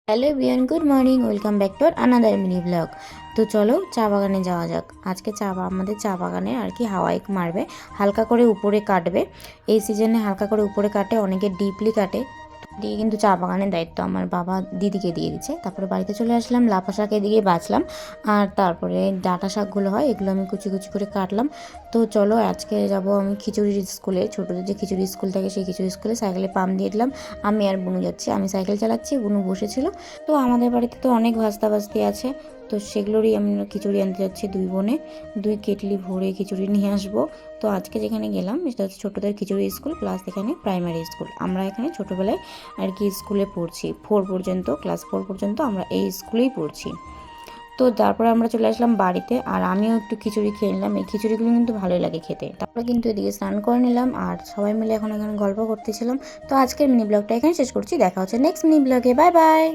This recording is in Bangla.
Hello everyone, good morning, welcome back to another mini blog. তো চলো চা বাগানে যাওয়া যাক। আজকে আমাদের চা বাগানে আর কি হাওয়াই মারবে, হালকা করে উপরে কাটবে। এই সিজনে হালকা করে উপরে কাটে, অনেকে ডিপলি কাটে। দিয়ে কিন্তু চা বাগানের দায়িত্ব আমার বাবা দিদিকে দিয়ে দিচ্ছে। তারপরে বাড়িতে চলে আসলাম, লাফা শাক এদিকে বাছলাম, আর তারপরে ডাঁটা শাকগুলো হয় এগুলো আমি কুচি কুচি করে কাটলাম। তো চলো আজকে যাব আমি খিচুড়ির স্কুলে, ছোটোদের যে খিচুড়ি স্কুল থাকে সেই খিচুড়ি স্কুলে। সাইকেলে পাম্প দিয়ে দিলাম, আমি আর বুনু যাচ্ছি। আমি সাইকেল চালাচ্ছি, বুনু বসেছিল। তো আমাদের বাড়িতে তো অনেক ভাস্তা ভাস্তি আছে, তো সেগুলোরই আমরা খিচুড়ি আনতে যাচ্ছি। দুই বোনে 2 কেটলি ভরে খিচুড়ি নিয়ে আসবো। তো আজকে যেখানে গেলাম সেটা হচ্ছে ছোটোদের খিচুড়ি স্কুল প্লাস এখানে প্রাইমারি স্কুল। আমরা এখানে ছোটোবেলায় আর কি স্কুলে পড়ছি, 4 পর্যন্ত, ক্লাস 4 পর্যন্ত আমরা এই স্কুলেই পড়ছি। তো তারপরে আমরা চলে আসলাম বাড়িতে, আর আমিও একটু খিচুড়ি খেয়ে নিলাম। এই খিচুড়িগুলো কিন্তু ভালোই লাগে খেতে। তারপরে কিন্তু এদিকে স্নান করে নিলাম, আর সবাই মিলে এখন এখানে গল্প করতেছিলাম। তো আজকের মিনি ব্লগটা এখানে শেষ করছি, দেখা হচ্ছে নেক্সট মিনি ব্লগে। Bye bye.